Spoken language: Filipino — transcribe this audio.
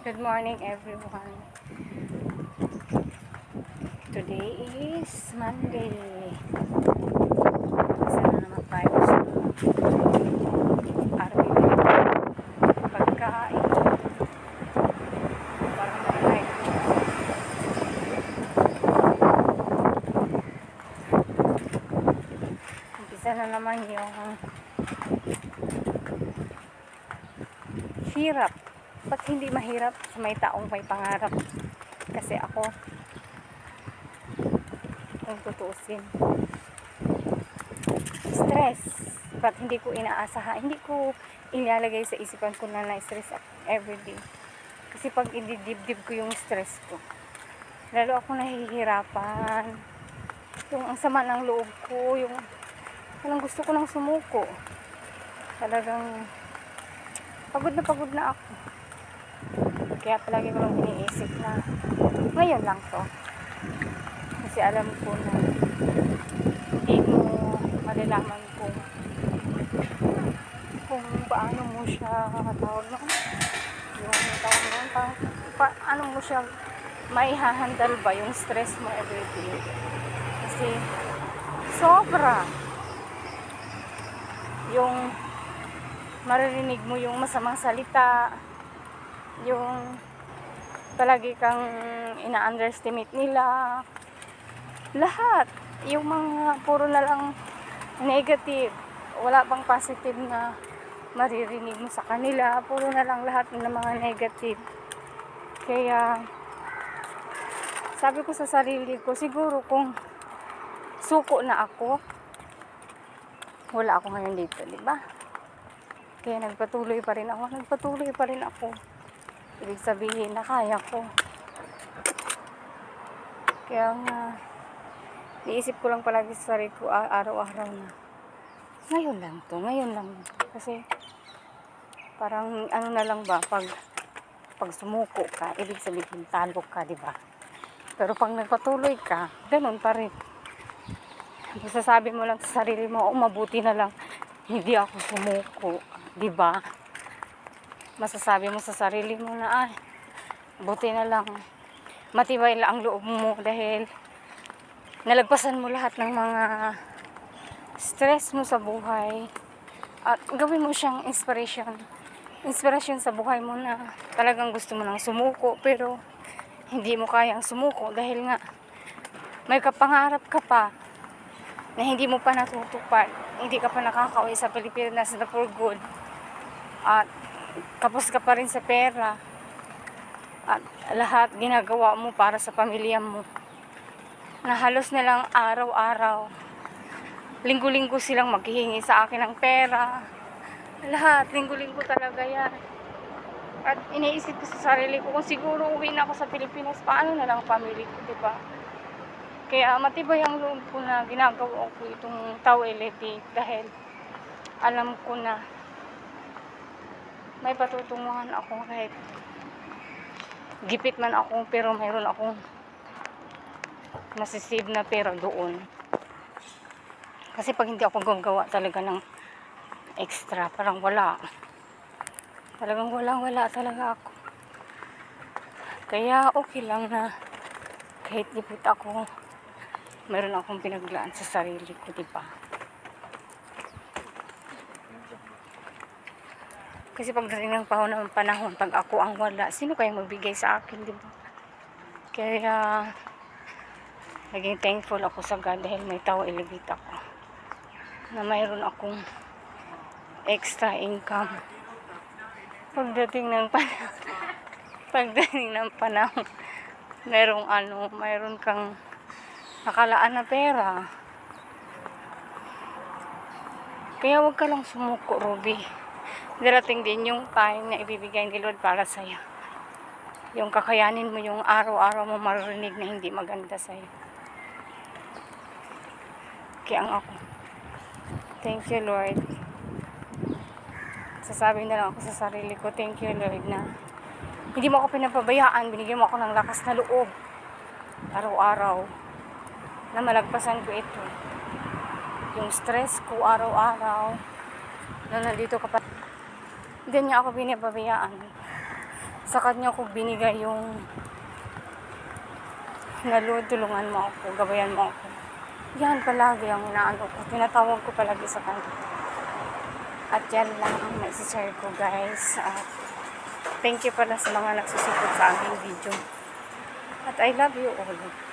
Good morning, everyone. Today is Monday. Sana naman tayo sa RBB pagkain. Parang nalay. Umpisa na naman yung hirap. Ba't hindi mahirap sa may taong may pangarap? Kasi ako, kung tutuusin, stress. Ba't hindi ko inaasahan? Hindi ko ilalagay sa isipan ko na na-stress ako everyday. Kasi pag ididibdib ko yung stress ko, lalo ako nahihirapan. Yung ang sama ng loob ko, yung walang gusto ko nang sumuko. Talagang pagod na ako. Kaya palagi ko lang iniisip na ngayon lang to. Kasi alam ko na hindi mo malalaman kung paano mo siya tawag na paano mo siya may hahandle ba yung stress mo everyday. Kasi sobra yung maririnig mo yung masamang salita, yung palagi kang ina-underestimate nila, lahat yung mga puro na lang negative, wala bang positive na maririnig mo sa kanila, puro na lang lahat ng mga negative. Kaya sabi ko sa sarili ko, siguro kung suko na ako, wala ako ngayon dito, di ba? Kaya nagpatuloy pa rin ako. Ibig sabihin na kaya ko. Kaya nga, niisip ko lang palagi sa sarili ko araw-araw na ngayon lang. Kasi parang ano na lang ba, pag sumuko ka, ibig sabihin talo ka, di ba? Pero pag nagpatuloy ka, ganun pa rin. Sasabi mo lang sa sarili mo, mabuti na lang hindi ako sumuko, di ba? Masasabi mo sa sarili mo na buti na lang matibay lang ang loob mo dahil nalagpasan mo lahat ng mga stress mo sa buhay at gawin mo siyang inspirasyon sa buhay mo na talagang gusto mo nang sumuko pero hindi mo kayang sumuko dahil nga may kapangarap ka pa na hindi mo pa natutupad, hindi ka pa nakakauwi sa Pilipinas na for good at kapos ka pa rin sa pera at lahat ginagawa mo para sa pamilya mo na halos na lang araw-araw linggo-linggo silang maghihingi sa akin ng pera, lahat linggo-linggo talaga yan. At iniisip ko sa sarili ko, kung siguro uwi na ako sa Pilipinas, paano na lang ang pamilya ko, diba? Kaya matibay ang loob ko na ginagawa ko itong Tao Elevate dahil alam ko na may patutunguhan ako kahit gipit man ako pero mayroon akong masisave na pera doon. Kasi pag hindi ako gagawa talaga ng extra, parang wala. Talagang wala talaga ako. Kaya okay lang na kahit gipit ako, mayroon akong pinaglaan sa sarili ko, diba? Kasi pagdating ng panahon, pag ako ang wala, sino kayang magbigay sa akin, diba? Kaya, naging thankful ako sa God dahil may Tao Elevate ako. Na mayroon akong extra income. Pagdating ng panahon, mayroon kang nakalaan na pera. Kaya wag ka lang sumuko, Ruby. Darating din yung time na ibibigay ni Lord para sa'yo. Yung kakayanin mo yung araw-araw mo maririnig na hindi maganda sa'yo. Kaya ang ako, thank you, Lord. Sasabihin na lang ako sa sarili ko, thank you, Lord, na hindi mo ako pinapabayaan, binigyan mo ako ng lakas na loob araw-araw na malagpasan ko ito. Yung stress ko araw-araw na nandito ka pa. Hindi niya ako pinapabayaan. sa kanya ko binigay yung na Lord, tulungan mo ako, gabayan mo ako. Yan palagi ang inaano ko. Tinatawag ko palagi sa kanya. At yan lang ang maisishare ko, guys. At thank you pala sa mga nagsusuport sa aking video. At I love you all.